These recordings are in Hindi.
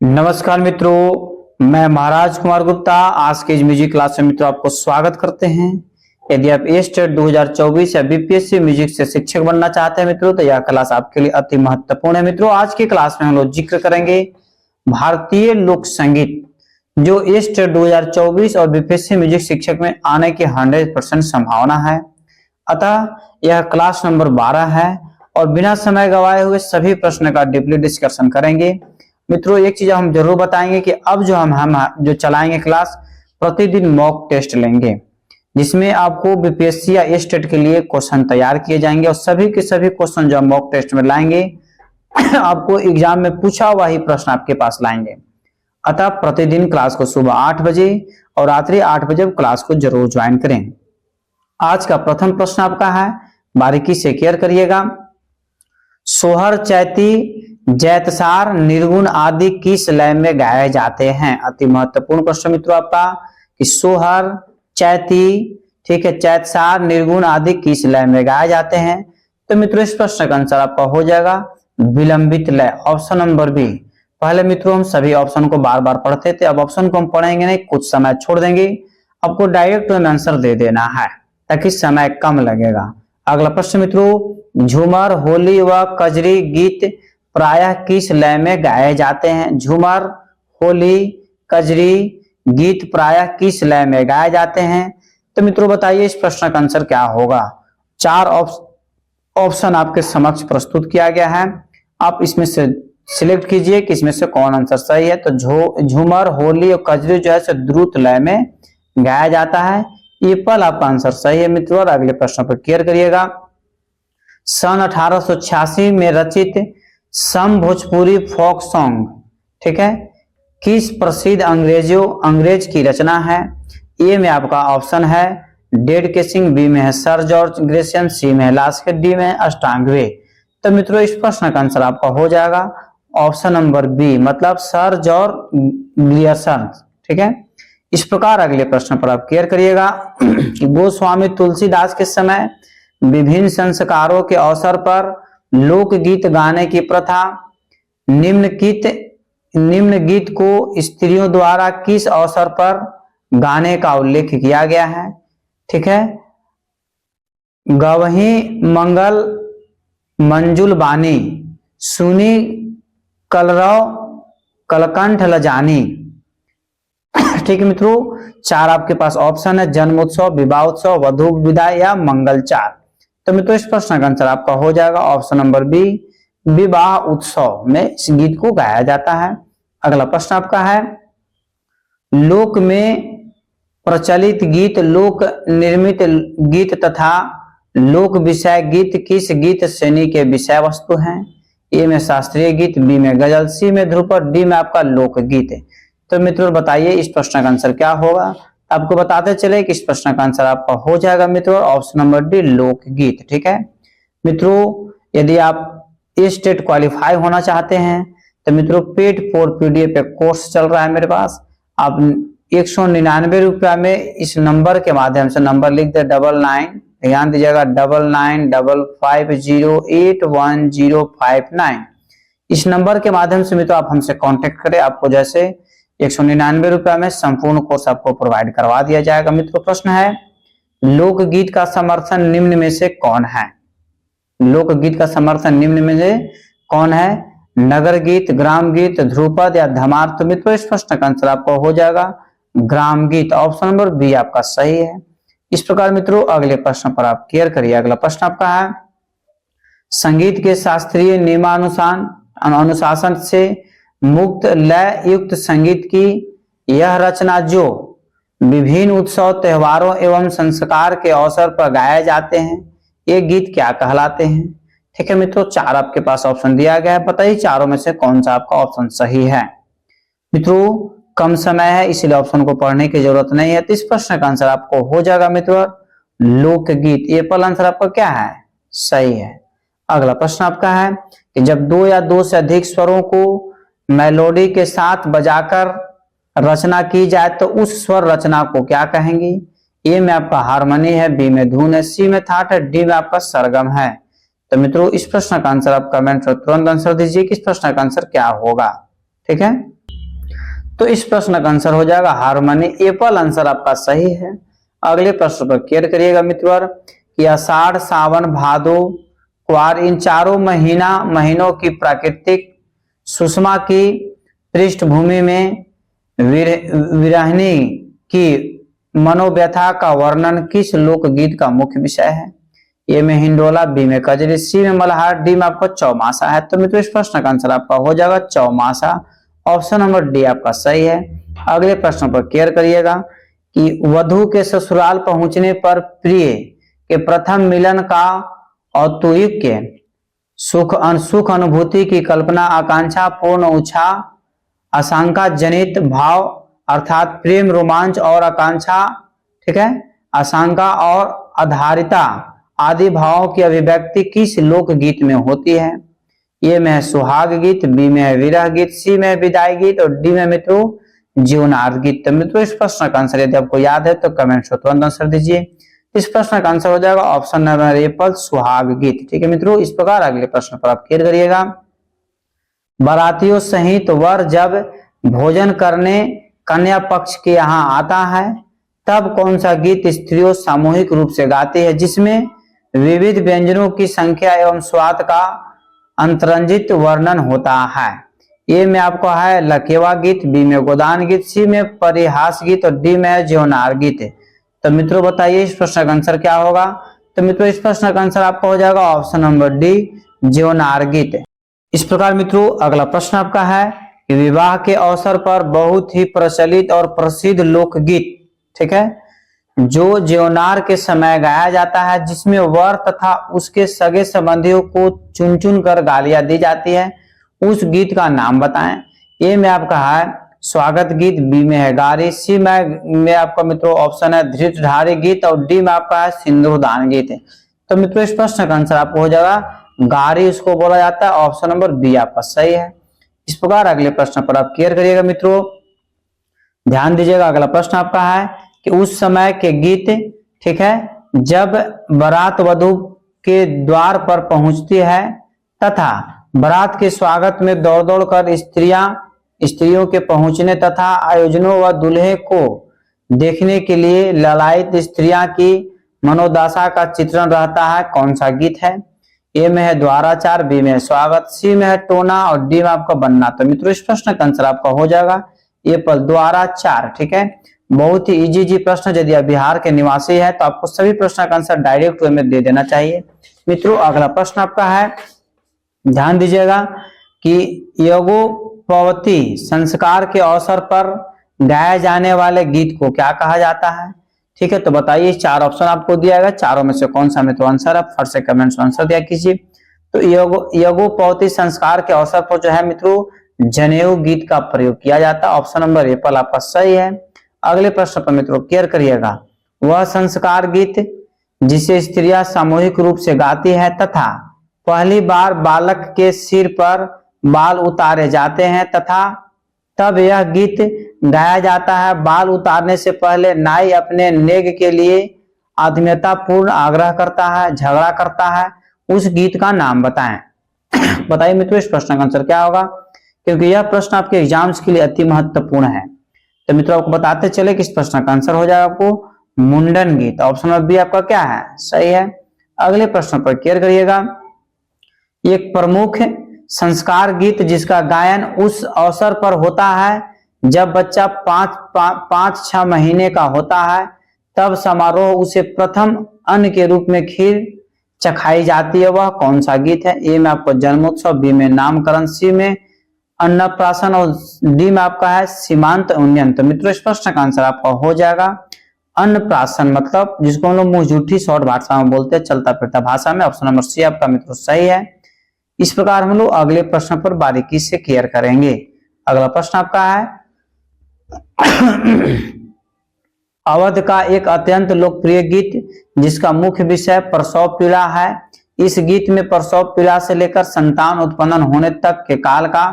नमस्कार मित्रों, मैं महाराज कुमार गुप्ता आज के इस म्यूजिक क्लास में मित्रों आपको स्वागत करते हैं। यदि आप स्टेट 2024 या बीपीएससी म्यूजिक से शिक्षक बनना चाहते हैं मित्रों, तो यह क्लास आपके लिए अति महत्वपूर्ण है। मित्रों, आज की क्लास में हम लोग जिक्र करेंगे भारतीय लोक संगीत, जो स्टेट 2024 और बीपीएससी म्यूजिक शिक्षक में आने की 100% संभावना है। अतः यह क्लास नंबर 12 है और बिना समय गवाए हुए सभी प्रश्न का डीपली डिस्कशन करेंगे। मित्रों, एक चीज हम जरूर बताएंगे कि अब जो हम जो चलाएंगे क्लास, प्रतिदिन मॉक टेस्ट लेंगे, जिसमें आपको बीपीएससी या स्टेट के लिए क्वेश्चन तैयार किए जाएंगे और सभी के सभी क्वेश्चन जो हम मॉक टेस्ट में लाएंगे आपको एग्जाम में पूछा हुआ ही प्रश्न आपके पास लाएंगे। अतः प्रतिदिन क्लास को सुबह 8 बजे और रात्रि 8 बजे क्लास को जरूर ज्वाइन करें। आज का प्रथम प्रश्न आपका है, बारीकी से केयर करिएगा। सोहर, चैती, जैतसार, निर्गुण आदि किस लय में गाए जाते हैं? अति महत्वपूर्ण प्रश्न मित्रों आपका कि सोहर, चैती, ठीक है, जैतसार, निर्गुण आदि किस लय में गाए जाते हैं? तो मित्रों इस प्रश्न का आंसर आपका हो जाएगा विलंबित लय, ऑप्शन नंबर बी। पहले मित्रों हम सभी ऑप्शन को बार बार पढ़ते थे, अब ऑप्शन को हम पढ़ेंगे नहीं, कुछ समय छोड़ देंगे, आपको डायरेक्ट में आंसर दे देना है ताकि समय कम लगेगा। अगला प्रश्न मित्रों, झूमर, होली व कजरी गीत प्रायः किस लय में गाए जाते हैं? झूमर, होली, कजरी गीत प्रायः किस लय में गाए जाते हैं? तो मित्रों बताइए इस प्रश्न का आंसर क्या होगा। 4 ऑप्शन आपके समक्ष प्रस्तुत किया गया है, आप इसमें से सिलेक्ट कीजिए कि इसमें से कौन आंसर सही है। तो झूमर, होली और कजरी जो है द्रुत लय में गाया जाता है, ये पहला आपका आंसर सही है मित्रों। और अगले प्रश्न पर क्लियर करिएगा। सन 1886 में रचित सम भोजपुरी फोक सॉन्ग, ठीक है, किस प्रसिद्ध अंग्रेज की रचना है? ए में आपका ऑप्शन है डेड के सिंह, बी में है सर जॉर्ज ग्रेशियन, सी में है लास्केट, डी में है अस्टांगवे। तो मित्रों इस प्रश्न का आंसर आपका हो जाएगा ऑप्शन नंबर बी, मतलब सर जॉर्ज ग्रियर्सन, ठीक है। इस प्रकार अगले प्रश्न पर आप क्लियर करिएगा कि गोस्वामी तुलसीदास के समय विभिन्न संस्कारों के अवसर पर लोकगीत गाने की प्रथा, निम्न गीत को स्त्रियों द्वारा किस अवसर पर गाने का उल्लेख किया गया है? ठीक है, गवही मंगल मंजुल बानी, सुनी कलरव कलकंठ लजानी। ठीक है मित्रों, 4 आपके पास ऑप्शन है, जन्मोत्सव, विवाह उत्सव, वधू विदाई या मंगलचार। तो मित्रों इस प्रश्न का आंसर आपका हो जाएगा ऑप्शन नंबर बी, विवाह उत्सव में इस गीत को गाया जाता है। अगला प्रश्न आपका है, लोक में प्रचलित गीत, लोक निर्मित गीत तथा लोक विषय गीत किस गीत श्रेणी के विषय वस्तु हैं? ए में शास्त्रीय गीत, बी में गजल, सी में ध्रुपद, डी में आपका लोकगीत है। तो मित्रों बताइए इस प्रश्न का आंसर क्या होगा। आपको बताते चले कि इस प्रश्न का आंसर आपका हो जाएगा मित्रों ऑप्शन नंबर डी, लोकगीत। ठीक है मित्रों, यदि आप स्टेट क्वालिफाई होना चाहते हैं तो मित्रों पेड फॉर पीडीएफ पे कोर्स चल रहा है मेरे पास। आप 199 रुपया में इस नंबर के माध्यम से, नंबर लिख दे 99, ध्यान दीजिएगा 9955081059, इस नंबर के माध्यम से मित्रों आप हमसे कांटेक्ट करें। आपको जैसे 199 रुपया में संपूर्ण कोर्स आपको प्रोवाइड करवा दिया जाएगा। मित्रों प्रश्न है, लोकगीत का समर्थन निम्न में से कौन है? लोकगीत का समर्थन निम्न में से कौन है? नगर गीत, ग्राम गीत, ध्रुपद या धमार। तो मित्रों इस प्रश्न का आंसर आपको हो जाएगा ग्राम गीत, ऑप्शन नंबर बी आपका सही है। इस प्रकार मित्रों अगले प्रश्न पर आप क्लियर करिए। अगला प्रश्न आपका है, संगीत के शास्त्रीय नियमानुशासन से मुक्त लय युक्त संगीत की यह रचना जो विभिन्न उत्सव, त्योहारों एवं संस्कार के अवसर पर गाए जाते हैं, ये गीत क्या कहलाते हैं? ठीक है मित्रों, 4 आपके पास ऑप्शन दिया गया है, बताइए चारों में से कौन सा आपका ऑप्शन सही है। मित्रों कम समय है इसलिए ऑप्शन को पढ़ने की जरूरत नहीं है, तो इस प्रश्न का आंसर आपको हो जाएगा मित्रों लोकगीत, ये पहला आंसर आपका क्या है, सही है। अगला प्रश्न आपका है कि जब 2 या 2 से अधिक स्वरों को मेलोडी के साथ बजाकर रचना की जाए तो उस स्वर रचना को क्या कहेंगे? ए में आपका हारमोनी है, बी में धुन है, सी में थाट है, डी में आपका सरगम है। तो मित्रों इस प्रश्न का आंसर आप कमेंट में तुरंत आंसर दीजिए कि इस प्रश्न का आंसर क्या होगा। ठीक है, तो इस प्रश्न का आंसर हो जाएगा हारमोनी एप्पल, आंसर आपका सही है। अगले प्रश्न पर केयर करिएगा मित्रवर कि आषाढ़ सावन भादो क्वार इन चारों महीनों की प्राकृतिक सुषमा की पृष्ठभूमि में विरहिणी की मनोव्यथा का वर्णन किस लोकगीत का मुख्य विषय है? ए में हिंडोला, बी में कजरी, सी में मल्हार, डी में आपका चौमासा है। तो मित्रों इस प्रश्न का आंसर आपका हो जाएगा चौमासा, ऑप्शन नंबर डी आपका सही है। अगले प्रश्न पर केयर करिएगा कि वधू के ससुराल पहुंचने पर प्रिय के प्रथम मिलन का औत्सुक्य सुख अनुभूति की कल्पना, आकांक्षा पूर्ण उच्छा, आशंका जनित भाव अर्थात प्रेम, रोमांच और आकांक्षा, ठीक है, आशंका और आधारिता आदि भावों की अभिव्यक्ति किस लोकगीत में होती है? ए में है सुहाग गीत, बी में है विरह गीत, सी में है विदाई गीत और डी में मित्रों जीवनार्थ गीत। तो मित्रों इस प्रश्न का आंसर यदि आपको याद है तो कमेंट में तुरंत आंसर दीजिए। इस प्रश्न का आंसर हो जाएगा ऑप्शन नंबर एप्पल, सुहाग गीत। ठीक है मित्रों, इस प्रकार अगले प्रश्न पर आप क्लियर करिएगा। बारातियों सहित वर जब भोजन करने कन्या पक्ष के यहाँ आता है तब कौन सा गीत स्त्रियों सामूहिक रूप से गाती है जिसमें विविध व्यंजनों की संख्या एवं स्वाद का अंतरंजित वर्णन होता है? ए में आपको है लकेवा गीत, बी में गोदान गीत, सी में परिहास गीत और डी में जीवनार गीत। तो मित्रों बताइए इस प्रश्न का आंसर क्या होगा? तो मित्रों इस प्रश्न का आंसर आपका हो जाएगा ऑप्शन नंबर डी जीवनार गीत। इस प्रकार मित्रों अगला प्रश्न आपका है कि विवाह के अवसर पर बहुत ही प्रचलित और प्रसिद्ध लोकगीत, ठीक है, जो जीवनार के समय गाया जाता है जिसमें वर तथा उसके सगे संबंधियों को चुन चुन कर गालियां दी जाती है, उस गीत का नाम बताएं। ए में आपका है स्वागत गीत, बी में है गारी, सी में आपका मित्रों ऑप्शन है धृतधारी गीत और डी में आपका है सिंदूरदान गीत। तो मित्रों इस प्रश्न का आंसर आपको हो जाएगा गारी, उसको बोला जाता है, ऑप्शन नंबर बी आपका सही है। इस प्रकार अगले प्रश्न पर आप क्लियर करिएगा मित्रों, ध्यान दीजिएगा। अगला प्रश्न आपका है कि उस समय के गीत, ठीक है, जब बारात वधु के द्वार पर पहुंचती है तथा बारात के स्वागत में दौड़ दौड़ कर स्त्रियों के पहुंचने तथा आयोजनों व दूल्हे को देखने के लिए ललायित स्त्रियां की मनोदशा का चित्रण रहता है, कौन सा गीत है? ए में है द्वाराचार, बी में है स्वागत, सी में है टोना और डी में आपका बनना। तो मित्रों इस प्रश्न का आंसर आपका हो जाएगा ए पर द्वाराचार। ठीक है, बहुत ही इजी प्रश्न। यदि आप बिहार के निवासी है तो आपको सभी प्रश्न का आंसर डायरेक्ट वे में दे देना चाहिए। मित्रों अगला प्रश्न आपका है, ध्यान दीजिएगा कि यज्ञोपवीत संस्कार के अवसर पर गाए जाने वाले गीत को क्या कहा जाता है? ठीक है, तो बताइए, चार ऑप्शन आपको दिया गया, चारों में से कौन सा मित्रों आंसर है? फट से कमेंट्स में आंसर दिया कीजिए। तो यज्ञोपवीत संस्कार के अवसर पर जो है मित्रों जनेऊ गीत का प्रयोग किया जाता है, ऑप्शन नंबर एप्पल आपका सही है। अगले प्रश्न पर मित्रों केयर करिएगा, वह संस्कार गीत जिसे स्त्रियां सामूहिक रूप से गाती है तथा पहली बार बालक के सिर पर बाल उतारे जाते हैं तथा तब यह गीत गाया जाता है। बाल उतारने से पहले नाई अपने नेग के लिए आत्मीयतापूर्ण आग्रह करता है, झगड़ा करता है, उस गीत का नाम बताएं। बताइए मित्रों इस प्रश्न का आंसर क्या होगा, क्योंकि यह प्रश्न आपके एग्जाम्स के लिए अति महत्वपूर्ण है। तो मित्रों आपको बताते चले कि इस प्रश्न का आंसर हो जाएगा आपको मुंडन गीत, ऑप्शन नंबर बी आपका क्या है? सही है। अगले प्रश्न पर केयर करिएगा, एक प्रमुख संस्कार गीत जिसका गायन उस अवसर पर होता है जब बच्चा 5-6 महीने का होता है, तब समारोह उसे प्रथम अन्न के रूप में खीर चखाई जाती है, वह कौन सा गीत है? ए में आपको जन्मोत्सव, बी में नामकरण, सी में अन्नप्राशन और डी में आपका है सीमांत उन्नयन। तो मित्रों इस प्रश्न का आंसर आपका हो जाएगा अन्नप्राशन, मतलब जिसको हम लोग मुंह जूठी शॉर्ट भाषा में बोलते हैं, चलता फिरता भाषा में, ऑप्शन नंबर सी आपका मित्रों सही है। इस प्रकार हम लोग अगले प्रश्न पर बारीकी से क्लियर करेंगे। अगला प्रश्न आपका है अवध का एक अत्यंत लोकप्रिय गीत जिसका मुख्य विषय प्रसव पीड़ा है, इस गीत में प्रसव पीड़ा से लेकर संतान उत्पन्न होने तक के काल का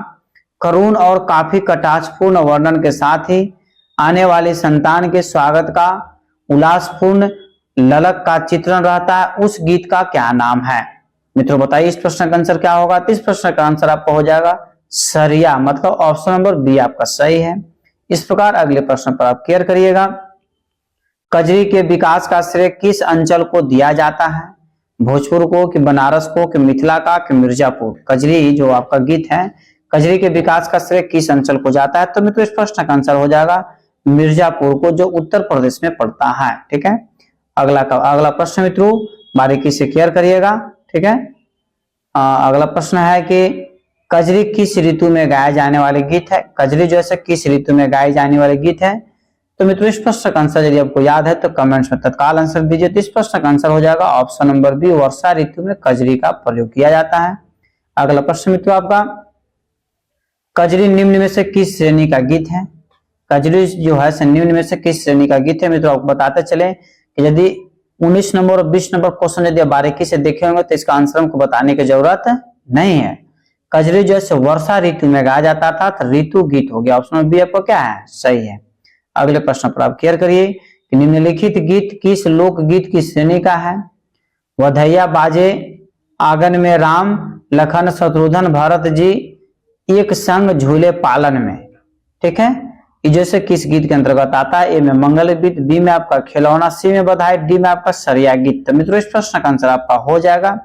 करुण और काफी कटाक्षपूर्ण वर्णन के साथ ही आने वाली संतान के स्वागत का उल्लासपूर्ण ललक का चित्रण रहता है, उस गीत का क्या नाम है? मित्रों बताइए इस प्रश्न का आंसर क्या होगा? तो इस प्रश्न का आंसर आपका हो जाएगा सरिया, मतलब ऑप्शन नंबर बी आपका सही है। इस प्रकार अगले प्रश्न पर आप क्लियर करिएगा। कजरी के विकास का श्रेय किस अंचल को दिया जाता है? भोजपुर को, कि बनारस को, कि मिथिला का, कि मिर्जापुर? कजरी जो आपका गीत है, कजरी के विकास का श्रेय किस अंचल को जाता है? तो मित्रों इस प्रश्न का आंसर हो जाएगा मिर्जापुर को, जो उत्तर प्रदेश में पड़ता है। ठीक है, अगला प्रश्न मित्रों बारीकी से क्लियर करिएगा। ठीक है, अगला प्रश्न है कि कजरी किस ऋतु में गाए जाने वाले गीत है? कजरी जो है किस ऋतु में गाए जाने वाले गीत है? तो मित्रों इस प्रश्न का आंसर यदि आपको याद है तो कमेंट्स में तत्काल आंसर दीजिए। तो इस प्रश्न का आंसर हो जाएगा ऑप्शन नंबर बी, वर्षा ऋतु में कजरी का प्रयोग किया जाता है। अगला प्रश्न मित्रों आपका, कजरी निम्न में से किस श्रेणी का गीत है? कजरी जो है निम्न में से किस श्रेणी का गीत है? मित्रों आपको बताते चले कि यदि 19 नंबर और 20 नंबर क्वेश्चन यदि बारीकी से देखे होंगे तो इसका आंसर हमको बताने की जरूरत नहीं है। कजरी जो है वर्षा ऋतु में गाया जाता था, तो ऋतु गीत हो गया। ऑप्शन बी आपको क्या है? सही है। अगले प्रश्न पर आप क्लियर करिए कि निम्नलिखित गीत किस लोकगीत की श्रेणी का है? वधैया बाजे आंगन में राम, लखन शत्रुघ्न भरत जी एक संग झूले पालन में। ठीक है, ये जैसे किस गीत के अंतर्गत आता है? ए में मंगल गीत, बी में आपका खिलौना, सी में बधाई, डी में आपका सरिया गीत। तो मित्रों इस प्रश्न का आंसर आपका हो जाएगा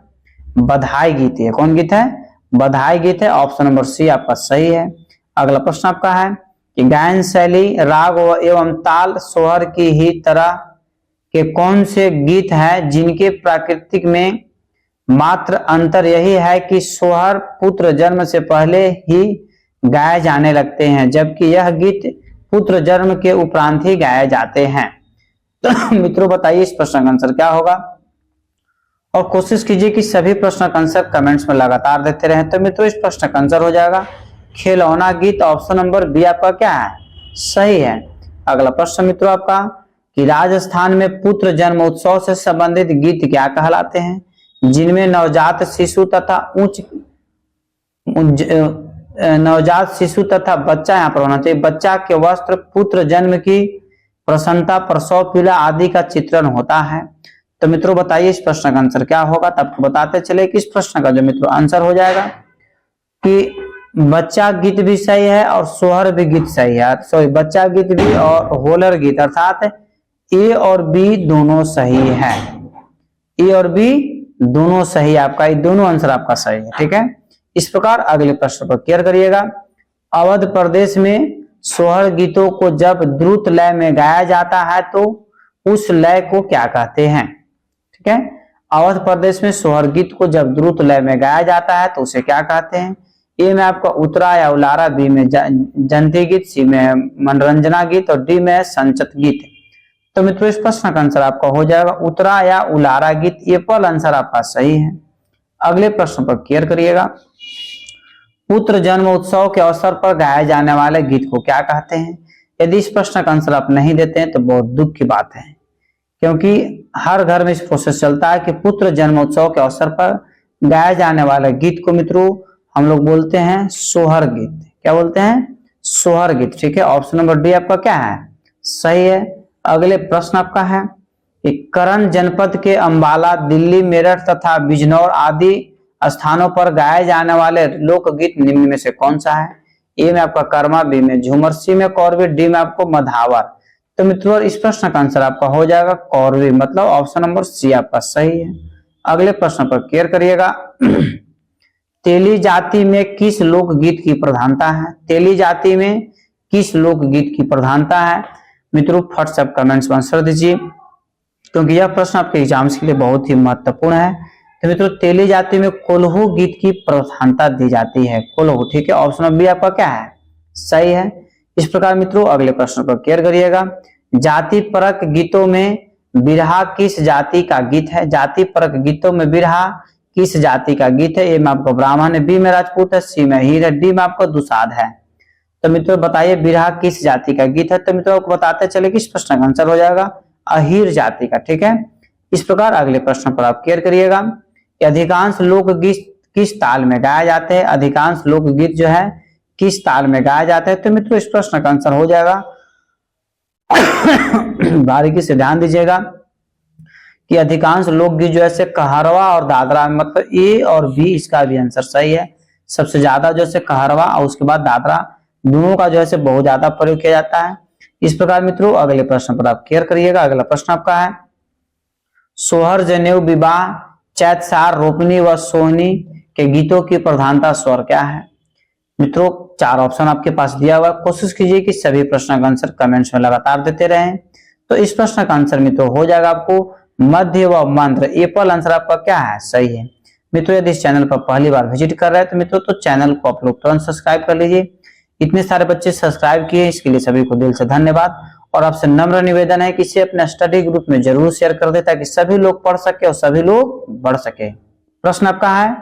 बधाई गीत है। कौन गीत है? बधाई गीत है। ऑप्शन नंबर सी आपका सही है। अगला प्रश्न आपका है कि गायन शैली, राग एवं ताल सोहर की ही तरह के कौन से गीत हैं जिनके प्राकृतिक में मात्र अंतर यही है कि सोहर पुत्र जन्म से पहले ही गाए जाने लगते हैं, जबकि यह गीत पुत्र जन्म के उपरांत ही गाए जाते हैं। तो मित्रों बताइए इस प्रश्न का आंसर क्या होगा, और कोशिश कीजिए कि सभी प्रश्न का आंसर कमेंट्स में लगातार देते रहें। तो मित्रों इस प्रश्न का आंसर हो जाएगा खिलौना गीत। ऑप्शन नंबर बी आपका क्या है? सही है। अगला प्रश्न मित्रों आपका कि राजस्थान में पुत्र जन्म उत्सव से संबंधित गीत क्या कहलाते हैं, जिनमें नवजात शिशु तथा बच्चा, यहाँ पर होना चाहिए, बच्चा के वस्त्र, पुत्र जन्म की प्रसन्नता, प्रसव पीड़ा आदि का चित्रण होता है। तो मित्रों बताइए इस प्रश्न का आंसर क्या होगा। तो आपको बताते चले कि इस प्रश्न का जो मित्रों आंसर हो जाएगा कि बच्चा गीत भी सही है और सोहर भी गीत सही है। सॉरी, बच्चा गीत भी और होलर गीत, अर्थात ए और बी दोनों सही है। ए और बी दोनों सही, आपका ये दोनों आंसर आपका सही है। ठीक है, इस प्रकार अगले प्रश्न पर क्लियर करिएगा। अवध प्रदेश में सोहर गीतों को जब द्रुत लय में गाया जाता है तो उस लय को क्या कहते हैं? ठीक है, अवध प्रदेश में सोहर गीत को जब द्रुत लय में गाया जाता है तो उसे क्या कहते हैं? ए में आपका उत्तरा या उलारा, बी में जंती गीत, सी में मनोरंजना गीत और डी में संचत गीत। तो मित्रों इस प्रश्न का आंसर आपका हो जाएगा उत्तरा या उलारा गीत। ये पहला आंसर आपका सही है। अगले प्रश्न पर क्लियर करिएगा। पुत्र जन्म उत्सव के अवसर पर गाए जाने वाले गीत को क्या कहते हैं? यदि इस प्रश्न का आंसर आप नहीं देते हैं तो बहुत दुख की बात है, क्योंकि हर घर में इस प्रोसेस चलता है कि पुत्र जन्मोत्सव के अवसर पर गाए जाने वाले गीत को मित्रों हम लोग बोलते हैं सोहर गीत। क्या बोलते हैं? सोहर गीत। ठीक है, ऑप्शन नंबर डी आपका क्या है? सही है। अगले प्रश्न आपका है कि करण जनपद के अंबाला, दिल्ली, मेरठ तथा बिजनौर आदि स्थानों पर गाए जाने वाले लोकगीत निम्न में से कौन सा है? ए में आपका कर्मा, बी में झूमर, सी में कौरवी, डी में आपको मधावर। तो मित्रों इस प्रश्न का आंसर आपका हो जाएगा कौरवी, मतलब ऑप्शन नंबर सी आपका सही है। अगले प्रश्न पर क्लियर करिएगा। तेली जाति में किस लोकगीत की प्रधानता है? तेली जाति में किस लोकगीत की प्रधानता है? मित्रों फट से कमेंट्स में आंसर दीजिए, क्योंकि यह प्रश्न आपके एग्जाम्स के लिए बहुत ही महत्वपूर्ण है। तो मित्रों तेली जाति में कोल्हू गीत की प्रधानता दी जाती है, कोल्हू। ठीक है, ऑप्शन बी आपका क्या है? सही है। इस प्रकार मित्रों अगले प्रश्न पर क्लियर करिएगा। जाति परक गीतों में बिरहा किस जाति का गीत है? जाति परक गीतों में बिरहा किस जाति का गीत है? ए में आपको ब्राह्मण है, बी में राजपूत है, सी में हीर है, डी में आपको दुसाध है। तो मित्रों बताइए बिरहा किस जाति का गीत है? तो मित्रों आपको बताते चले कि इस प्रश्न का आंसर हो जाएगा अहीर जाति का। ठीक है, इस प्रकार अगले प्रश्न पर आप क्लियर करिएगा कि अधिकांश लोकगीत किस ताल में गाए जाते हैं? अधिकांश लोकगीत जो है किस ताल में गाए जाते हैं? तो मित्रों इस प्रश्न का आंसर हो जाएगा बारीकी से ध्यान दीजिएगा कि अधिकांश लोकगीत जो है कहरवा और दादरा, मतलब ए और बी इसका भी आंसर सही है। सबसे ज्यादा जो है कहरवा और उसके बाद दादरा दोनों का जो है बहुत ज्यादा प्रयोग किया जाता है। इस प्रकार मित्रों अगले प्रश्न पर आप केयर करिएगा। अगला प्रश्न आपका है, सोहर, जनेऊ, विवाह, चैतसार, रोपनी व सोहनी के गीतों की प्रधानता स्वर क्या है? मित्रों 4 ऑप्शन आपके पास दिया हुआ है, कोशिश कीजिए कि सभी प्रश्न का आंसर कमेंट्स में लगातार देते रहें। तो इस प्रश्न का आंसर मित्रों हो जाएगा आपको मध्य व मंत्र। एपल आंसर आपका क्या है? सही है। मित्रों यदि इस चैनल पर पहली बार विजिट कर रहे हैं तो मित्रों तो चैनल को आप लोग तुरंत सब्सक्राइब कर लीजिए। इतने सारे बच्चे सब्सक्राइब किए, इसके लिए सभी को दिल से धन्यवाद। और आपसे नम्र निवेदन है कि इसे अपने स्टडी ग्रुप में जरूर शेयर कर दे ताकि सभी लोग पढ़ सके और सभी लोग बढ़ सके। प्रश्न आपका है,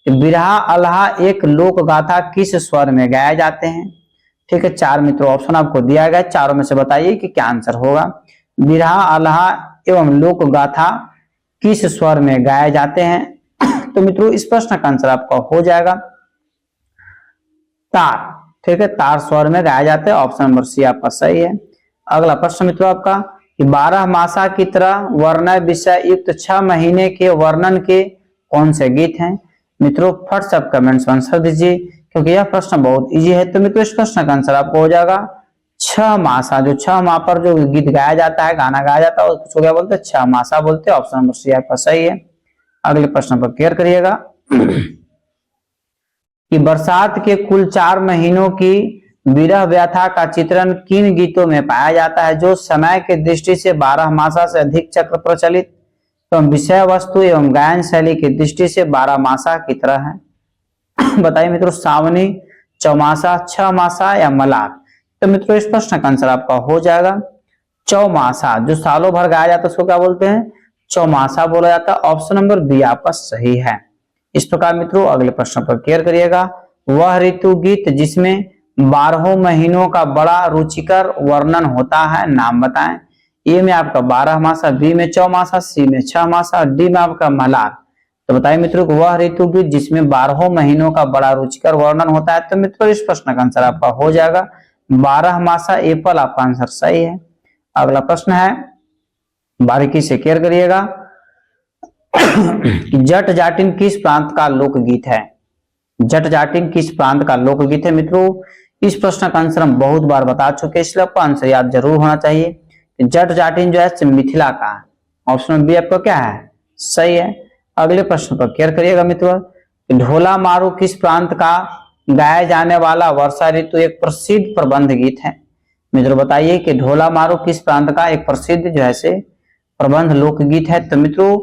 बिरहा अल्हा एक लोक गाथा किस स्वर में गाए जाते हैं? ठीक है, 4 मित्रों ऑप्शन आपको दिया गया है, चारों में से बताइए कि क्या आंसर होगा। बिरहा अल्हा एवं लोक गाथा किस स्वर में गाए जाते हैं? तो मित्रों इस प्रश्न का आंसर आपका हो जाएगा तार। ठीक है, तार स्वर में गाया जाते हैं। ऑप्शन नंबर सी आपका सही है। अगला प्रश्न मित्रों आपका, कि 12 मासा की तरह वर्ण विषय युक्त 6 महीने के वर्णन के कौन से गीत हैं? मित्रों फट सब कमेंट्स में आंसर दीजिए क्योंकि यह प्रश्न बहुत इजी है। तो मित्रों इस प्रश्न का आंसर आपको हो जाएगा 6 मासा। जो 6 माह पर जो गीत गाया जाता है, गाना गाया जाता है उसको क्या बोलते हैं? 6 मासा बोलते हैं। ऑप्शन नंबर सी आपका सही है। अगले प्रश्न पर क्लियर करिएगा कि बरसात के कुल 4 महीनों की विरह व्यथा का चित्रण किन गीतों में पाया जाता है जो समय के दृष्टि से 12 मासा से अधिक चक्र प्रचलित एवं विषय वस्तु एवं गायन शैली की दृष्टि से 12 मासा की तरह है? बताइए मित्रों, सावनी, चौमासा, 6 मासा या मलार? तो मित्रों इस प्रश्न का आंसर आपका हो जाएगा चौमासा। जो सालों भर गाया जाता है उसको क्या बोलते हैं? चौमासा बोला जाता है। ऑप्शन नंबर बी आपका सही है। इस प्रकार मित्रों अगले प्रश्न पर क्लियर करिएगा, वह ऋतु गीत जिसमें 12 महीनों का बड़ा रुचिकर वर्णन होता है, नाम बताएं। ए में आपका 12 मासा, बी में चौमासा, सी में 6 मासा, डी में आपका मलार। तो बताइए मित्रों वह ऋतु गीत जिसमें 12 महीनों का बड़ा रुचिकर वर्णन होता है। तो मित्रों इस प्रश्न का आंसर आपका हो जाएगा 12 मासा। एप्पल आपका आंसर सही है। अगला प्रश्न है, बारीकी से क्लियर करिएगा, जट जाटिन किस प्रांत का लोकगीत है? जट जाटिन किस प्रांत का लोकगीत है? मित्रों इस प्रश्न का आंसर हम बहुत बार बता चुके हैं, इसलिए आपको आंसर याद जरूर होना चाहिए। जट जाटिन जो है मिथिला का है। ऑप्शन बी आपका क्या है? सही है। अगले प्रश्न पर क्लियर करिएगा मित्रों, ढोला मारू किस प्रांत का गाया जाने वाला वर्षा ऋतु एक प्रसिद्ध प्रबंध गीत है? मित्रों बताइए कि ढोला मारू किस प्रांत का एक प्रसिद्ध जो है से प्रबंध लोकगीत है? तो मित्रों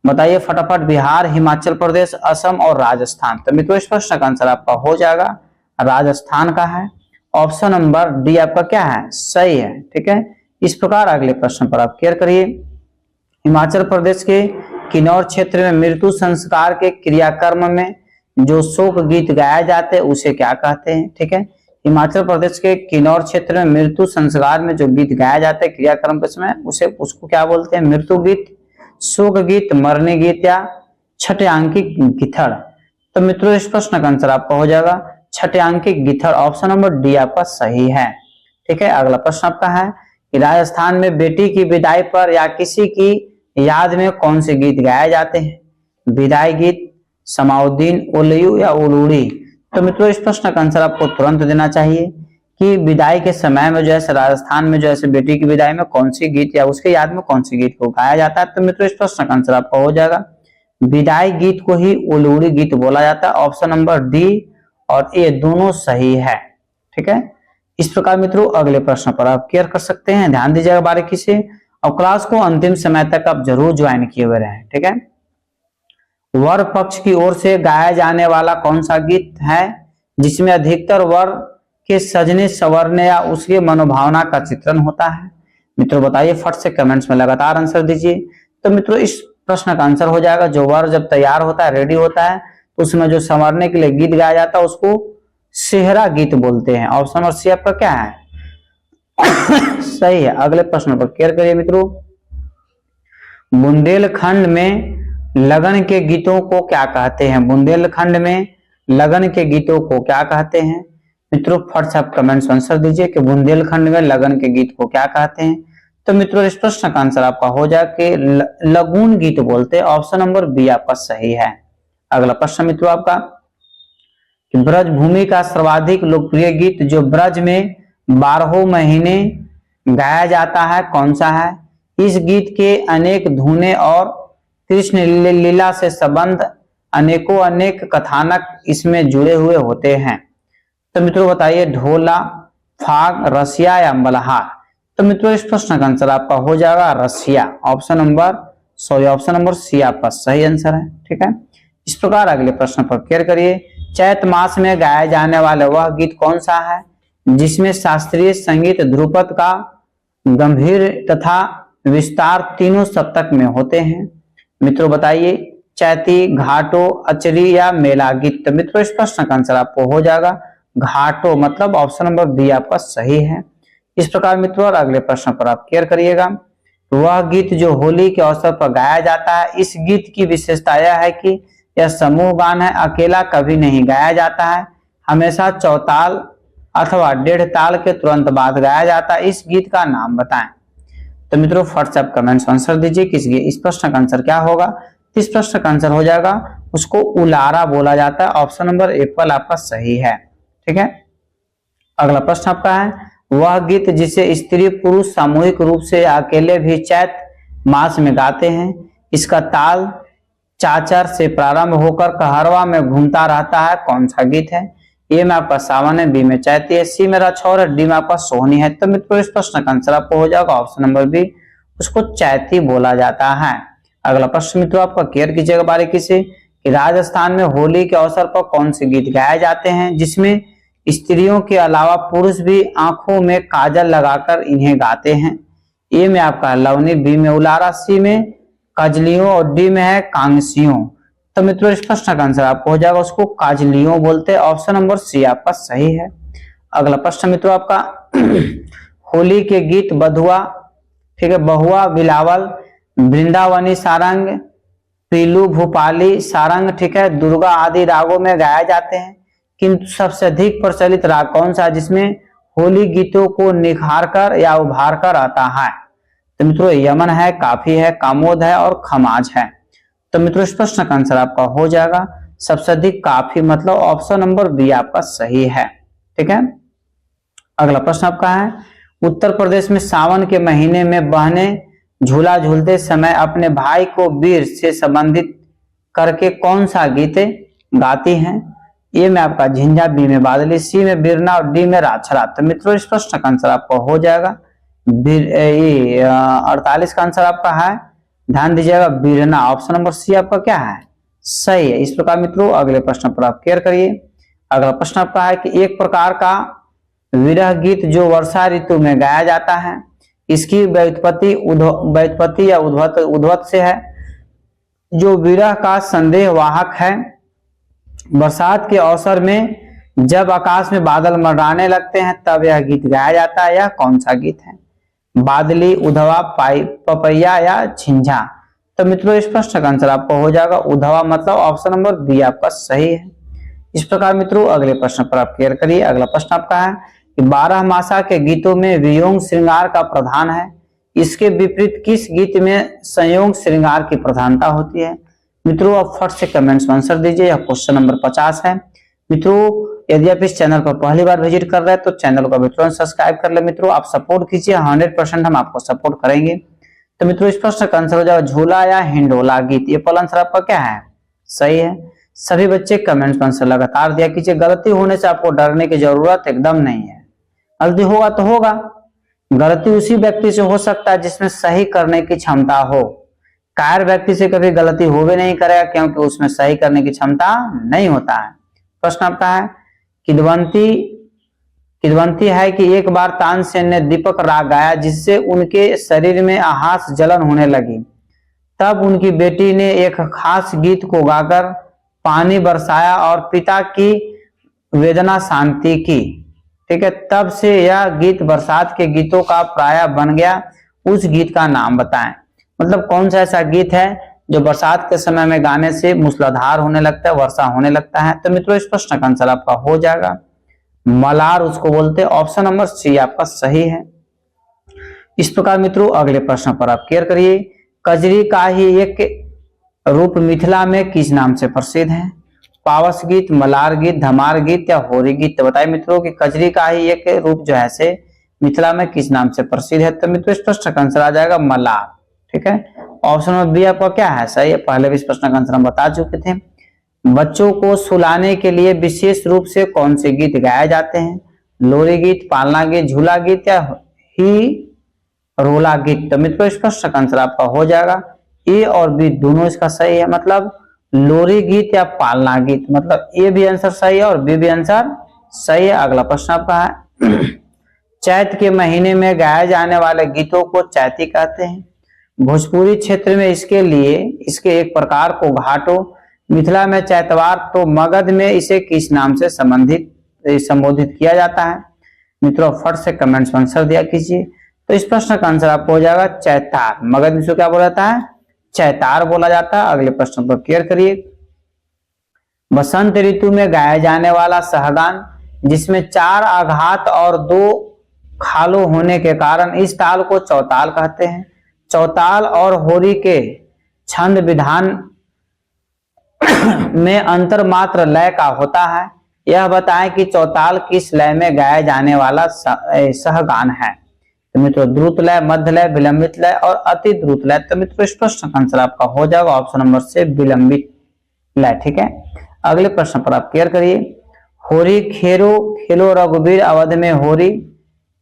बताइए फटाफट। बिहार, हिमाचल प्रदेश, असम और राजस्थान? तो मित्रों इस प्रश्न का आंसर आपका हो जाएगा राजस्थान का है। ऑप्शन नंबर डी आपका क्या है? सही है। ठीक है, इस प्रकार अगले प्रश्न पर आप क्लियर करिए, हिमाचल प्रदेश के किन्नौर क्षेत्र में मृत्यु संस्कार के क्रियाक्रम में जो शोक गीत गाए जाते हैं उसे क्या कहते हैं? ठीक है, हिमाचल प्रदेश के किन्नौर क्षेत्र में मृत्यु संस्कार में जो गीत गाया जाता है क्रियाक्रम के समय उसको क्या बोलते हैं? मृत्यु गीत, शोक गीत, मरने गीत या छठ्यांकिक गिथड़? तो मित्रों इस प्रश्न का आंसर आपका हो जाएगा छठ्यांकिक गिथड़। ऑप्शन नंबर डी आपका सही है। ठीक है, अगला प्रश्न आपका है कि राजस्थान में बेटी की विदाई पर या किसी की याद में कौन से गीत गाए जाते हैं? विदाई गीत, समाउद्दीन, उल्लू या उलूड़ी? तो मित्रों इस प्रश्न का आंसर आपको तुरंत देना चाहिए कि विदाई के समय में जो है राजस्थान में जो है बेटी की विदाई में कौन सी गीत या उसके याद में कौन सी गीत को गाया जाता है? तो मित्रों इस प्रश्न का आंसर आपका हो जाएगा विदाई गीत को ही उलूड़ी गीत बोला जाता है। ऑप्शन नंबर डी और ए दोनों सही है। ठीक है, इस प्रकार मित्रों अगले प्रश्न पर आप क्लियर कर सकते हैं। ध्यान दीजिएगा बारीकी से और क्लास को अंतिम समय तक आप जरूर ज्वाइन किए हुए रहें। ठीक है, वर पक्ष की ओर से गाया जाने वाला कौन सा गीत है जिसमें अधिकतर वर के सजने संवरने या उसके मनोभावना का चित्रण होता है? मित्रों बताइए फट से कमेंट्स में लगातार आंसर दीजिए। तो मित्रों इस प्रश्न का आंसर हो जाएगा जो वर जब तैयार होता है, रेडी होता है, तो उसमें जो संवरने के लिए गीत गाया जाता है उसको सेहरा गीत बोलते हैं। ऑप्शन नंबर सी आपका क्या है? सही है। अगले प्रश्न पर क्लियर करिए मित्रों, बुंदेलखंड में लगन के गीतों को क्या कहते हैं? बुंदेलखंड में लगन के गीतों को क्या कहते हैं? मित्रों फट से आप कमेंट्स आंसर दीजिए कि बुंदेलखंड में लगन के गीत को क्या कहते हैं? तो मित्रों इस प्रश्न का आंसर आपका हो जाए कि लगून गीत बोलते हैं। ऑप्शन नंबर बी आपका सही है। अगला प्रश्न मित्रों आपका, कि ब्रज भूमि का सर्वाधिक लोकप्रिय गीत जो ब्रज में 12 महीने गाया जाता है कौन सा है? इस गीत के अनेक धुनें और कृष्ण लीला से संबंध अनेकों अनेक कथानक इसमें जुड़े हुए होते हैं। तो मित्रों बताइए, ढोला, फाग, रसिया या मल्हार? तो मित्रों इस प्रश्न का आंसर आपका हो जाएगा रसिया। ऑप्शन नंबर सी आपका सही आंसर है। ठीक है, इस प्रकार अगले प्रश्न पर क्लियर करिए। चैत मास में गाया जाने वाला वह गीत कौन सा है जिसमें शास्त्रीय संगीत ध्रुपद का गंभीर तथा विस्तार तीनों सप्तक में होते हैं? मित्रों बताइए, चैती, घाटो, अचरी या मेला गीत? तो मित्रों इस प्रश्न का आंसर आपको हो जाएगा घाटो, मतलब ऑप्शन नंबर बी आपका सही है। इस प्रकार मित्रों और अगले प्रश्न पर आप क्लियर करिएगा। वह गीत जो होली के अवसर पर गाया जाता है, इस गीत की विशेषता यह है कि यह समूह गान है, अकेला कभी नहीं गाया जाता है, हमेशा चौताल अथवा डेढ़ ताल के तुरंत बाद गाया जाता है। इस गीत का नाम बताएं। तो मित्रों फट से आप कमेंट्स आंसर दीजिए कि इस प्रश्न का आंसर क्या होगा। इस प्रश्न का आंसर हो जाएगा, उसको उलारा बोला जाता है। ऑप्शन नंबर एप्पल आपका सही है। ठीक है, अगला प्रश्न आपका है, वह गीत जिसे स्त्री पुरुष सामूहिक रूप से या अकेले भी चैत मास में गाते हैं, इसका ताल चाचर से प्रारंभ होकर कहरवा में घूमता रहता है, कौन सा गीत है? ए में आपका सावन है, बी में चैती है, सी में रछौर है, डी में आपका सोहनी है। तो मित्रों इस प्रश्न का आंसर आपको हो जाएगा ऑप्शन नंबर बी, उसको चैती बोला जाता है। अगला प्रश्न मित्रों आपका क्लियर कीजिएगा बारीकी से कि राजस्थान में होली के अवसर पर कौन से गीत गाए जाते हैं जिसमें स्त्रियों के अलावा पुरुष भी आंखों में काजल लगाकर इन्हें गाते हैं? ए में आपका लवनी, बी में उलारा, सी में काजलियों और डी में है कांगसियों। तो मित्रों इस प्रश्न का आंसर आपको हो जाएगा, उसको काजलियों बोलते हैं। ऑप्शन नंबर सी आपका सही है। अगला प्रश्न मित्रों आपका होली के गीत बधुआ, ठीक है, बहुआ, बिलावल, वृंदावनी सारंग, पीलू भूपाली सारंग, ठीक है, दुर्गा आदि रागों में गाए जाते हैं, किंतु सबसे अधिक प्रचलित राग कौन सा जिसमें होली गीतों को निखार कर या उभार कर आता है? तो मित्रों यमन है, काफी है, कामोद है और खमाज है। तो मित्रों इस प्रश्न का आंसर आपका हो जाएगा सबसे अधिक काफी, मतलब ऑप्शन नंबर बी आपका सही है। ठीक है, अगला प्रश्न आपका है, उत्तर प्रदेश में सावन के महीने में बहनें झूला झूलते समय अपने भाई को वीर से संबंधित करके कौन सा गीत गाती हैं? ए में आपका झिंझा, बी में बादली, सी में बिरना और डी में राछरा। तो मित्रों इस प्रश्न का आंसर आपका हो जाएगा 48 का आंसर आपका है, ध्यान दीजिएगा, बिरना। ऑप्शन नंबर सी आपका क्या है? सही है। इस प्रकार मित्रों अगले प्रश्न पर आप क्लियर करिए। अगला प्रश्न आपका है कि एक प्रकार का विरह गीत जो वर्षा ऋतु में गाया जाता है, इसकी व्युत्पत्ति या उद्भव से है, जो विरह का संदेह वाहक है। बरसात के अवसर में जब आकाश में बादल मंडराने लगते हैं तब यह गीत गाया जाता है। यह कौन सा गीत है? बादली, उधवा, पपैया या झिंझा? तो मित्रों इस प्रश्न का आंसर आपको हो जाएगा उधवा, मतलब ऑप्शन नंबर बी आपका सही है। इस प्रकार मित्रों अगले प्रश्न पर आप क्लियर करिए। अगला प्रश्न आपका है कि 12 मासा के गीतों में वियोग श्रृंगार का प्रधान है, इसके विपरीत किस गीत में संयोग श्रृंगार की प्रधानता होती है? मित्रों आप फट से कमेंट्स में आंसर दीजिए। यह क्वेश्चन नंबर 50 है। मित्रों यदि आप इस चैनल पर पहली बार विजिट कर रहे हैं तो चैनल को तुरंत सब्सक्राइब कर ले। मित्रों आप सपोर्ट कीजिए, 100% हम आपको सपोर्ट करेंगे। तो मित्रों इस प्रश्न का आंसर हो जाएगा झूला या हिंडोला गीत। ये पहला आंसर आपका क्या है? सही है। सभी बच्चे कमेंट्स में आंसर लगातार दिया कीजिए। गलती होने से आपको डरने की जरूरत एकदम नहीं है। गलती होगा तो होगा, गलती उसी व्यक्ति से हो सकता है जिसमें सही करने की क्षमता हो। कायर व्यक्ति से कभी गलती हो भी नहीं करेगा क्योंकि उसमें सही करने की क्षमता नहीं होता है। प्रश्न आपका है किदवंती है कि एक बार तानसेन ने दीपक राग गाया जिससे उनके शरीर में आहास जलन होने लगी। तब उनकी बेटी ने एक खास गीत को गाकर पानी बरसाया और पिता की वेदना शांति की। ठीक है, तब से यह गीत बरसात के गीतों का प्राय बन गया। उस गीत का नाम बताएं। मतलब कौन सा ऐसा गीत है जो बरसात के समय में गाने से मूसलाधार होने लगता है, वर्षा होने लगता है? तो मित्रों इस प्रश्न का आंसर आपका हो जाएगा मलार, उसको बोलते हैं। ऑप्शन नंबर सी आपका सही है। इस प्रकार मित्रों अगले प्रश्न पर आप क्लियर करिए। कजरी का ही एक रूप मिथिला में किस नाम से प्रसिद्ध है? पावस गीत, मलार गीत, धमार गीत या होरी गीत। तो बताइए मित्रों कि कजरी का ही एक रूप जो है से मिथिला में किस नाम से प्रसिद्ध है? तो मित्रों इस प्रश्न का आंसर आ जाएगा मलार। ठीक है, ऑप्शन नंबर बी आपका क्या है सही है। पहले भी इस प्रश्न का आंसर हम बता चुके थे। बच्चों को सुलाने के लिए विशेष रूप से कौन से गीत गाए जाते हैं? लोरी गीत, पालना गीत, झूला गीत या ही रोला गीत। तो मित्रों इस प्रश्न का आंसर आपका हो जाएगा ए और बी दोनों इसका सही है, मतलब लोरी गीत या पालना गीत। मतलब ए भी आंसर सही है और बी भी आंसर सही है। अगला प्रश्न आपका है चैत के महीने में गाए जाने वाले गीतों को चैती कहते हैं। भोजपुरी क्षेत्र में इसके एक प्रकार को घाटो, मिथिला में चैतवार, तो मगध में इसे किस नाम से संबोधित किया जाता है? मित्रों फट से कमेंट्स में आंसर दिया कीजिए। तो इस प्रश्न का आंसर आपको हो जाएगा चैतार। मगध में इसको क्या बोला जाता है? चैतार बोला जाता है। अगले प्रश्न पर क्लियर करिए। बसंत ऋतु में गाया जाने वाला सहगान जिसमें 4 आघात और 2 खालों होने के कारण इस ताल को चौताल कहते हैं। चौताल और होरी के छंद विधान में अंतर मात्र लय का होता है। यह बताएं कि चौताल किस लय में गाया जाने वाला सहगान है? तो मित्रों द्रुत लय, मध्य लय, विलंबित लय और अति द्रुत लय। तो मित्रों इस प्रश्न का आंसर आपका हो जाएगा ऑप्शन नंबर से विलंबित लय। ठीक है, अगले प्रश्न पर आप क्लियर करिए। होरी खेरो खेलो रघुबीर अवध में होरी,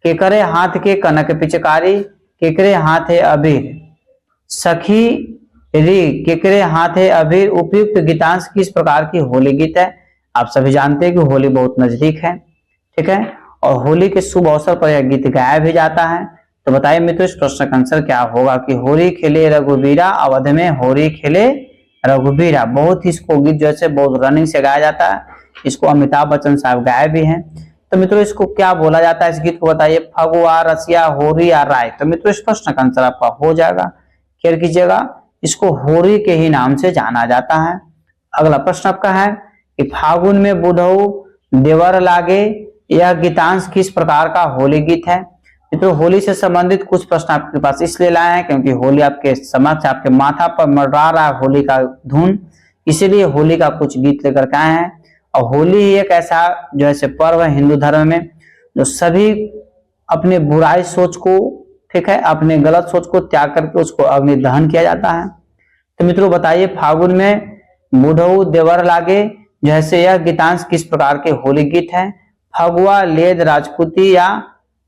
केकरे हाथ के कनक पिचकारी, केकरे हाथ है अबीर, सखी री केकरे हाथ है अबीर। उपयुक्त गीतांश किस प्रकार की होली गीत है? आप सभी जानते हैं कि होली बहुत नजदीक है। ठीक है, और होली के शुभ अवसर पर यह गीत गाया भी जाता है। तो बताइए मित्रों इस प्रश्न का आंसर क्या होगा कि होरी खेले रघुबीरा अवध में होरी खेले रघुबीरा। बहुत ही इसको गीत जैसे बहुत रनिंग से गाया जाता है। इसको अमिताभ बच्चन साहब गाए भी हैं। तो मित्रों इसको क्या बोला जाता है इस गीत को बताइए? फगुआ, रसिया, होरी या राय। तो मित्रों इस प्रश्न का आंसर आपका हो जाएगा, क्लियर कीजिएगा, इसको होरी के ही नाम से जाना जाता है। अगला प्रश्न आपका है कि फागुन में बुढ़ऊ देवर लागे, यह गीतांश किस प्रकार का होली गीत है? मित्रों होली से संबंधित कुछ प्रश्न आपके पास इसलिए लाए हैं क्योंकि होली आपके समक्ष आपके माथा पर मंडरा रहा है होली का धुन, इसीलिए होली का कुछ गीत लेकर के आए हैं। और होली ही एक ऐसा जो ऐसे पर्व है हिंदू धर्म में जो सभी अपने बुराई सोच को, ठीक है, अपने गलत सोच को त्याग करके उसको अग्नि दहन किया जाता है। तो मित्रों बताइए फागुन में बुढ़ऊ देवर लागे जैसे यह गीतांश किस प्रकार के होली गीत है? फगुआ, लेद, राजपूती या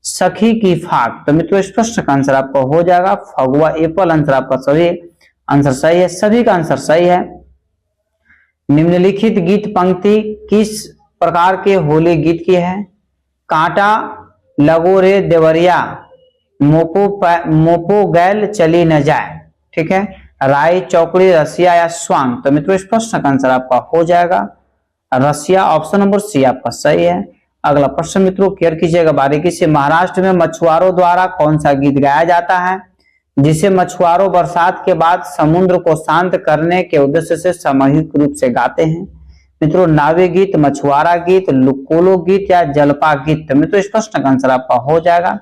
सखी की फाग। तो मित्रों इस प्रश्न का आंसर आपका हो जाएगा फगुआ। एप्पल आंसर आपका सही आंसर सही है, सभी का आंसर सही है। निम्नलिखित गीत पंक्ति किस प्रकार के होली गीत की है? कांटा लगो रे देवरिया, मोपो गैल चली न जाए। ठीक है, राई, चौकड़ी, रसिया या स्वांग। तो मित्रों इस प्रश्न का आंसर आपका हो जाएगा रसिया, ऑप्शन नंबर सी आपका सही है। अगला प्रश्न मित्रों क्लियर कीजिएगा बारीकी से। महाराष्ट्र में मछुआरों द्वारा कौन सा गीत गाया जाता है जिसे मछुआरों बरसात के बाद समुद्र को शांत करने के उद्देश्य से सामूहिक रूप से गाते हैं? मित्रों नावे गीत, मछुआरा गीत, कोलो गीत या जलपा गीत। तो मित्रों इस प्रश्न का आंसर आपका हो जाएगा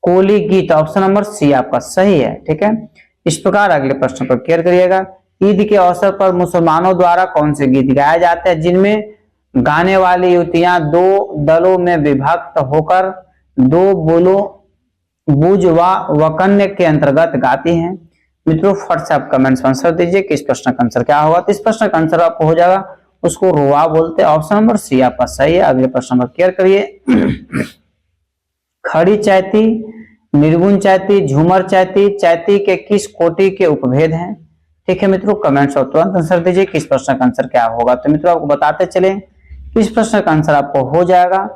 कोली गीत, ऑप्शन नंबर सी आपका सही है। ठीक है, इस प्रकार अगले प्रश्न पर क्लियर करिएगा। ईद के अवसर पर मुसलमानों द्वारा कौन से गीत गाए जाते हैं जिनमें गाने वाली युवतियां 2 दलों में विभक्त होकर 2 बोलों बुज व वकन्य के अंतर्गत गाती हैं? मित्रों फट से आप कमेंट्स में आंसर दीजिए कि इस प्रश्न का आंसर क्या होगा। तो इस प्रश्न का आंसर आपको हो जाएगा उसको रुआ बोलते हैं, ऑप्शन नंबर सी आपका सही है। अगले प्रश्न पर क्लियर करिए। खड़ी चैती, निर्गुण चैती, झूमर चैती, चैती के किस कोटि के उपभेद हैं? ठीक है मित्रों कमेंट्स और तुरंत आंसर दीजिए कि इस प्रश्न का आंसर क्या होगा। तो मित्रों आपको बताते चले इस प्रश्न का आंसर आपको हो जाएगा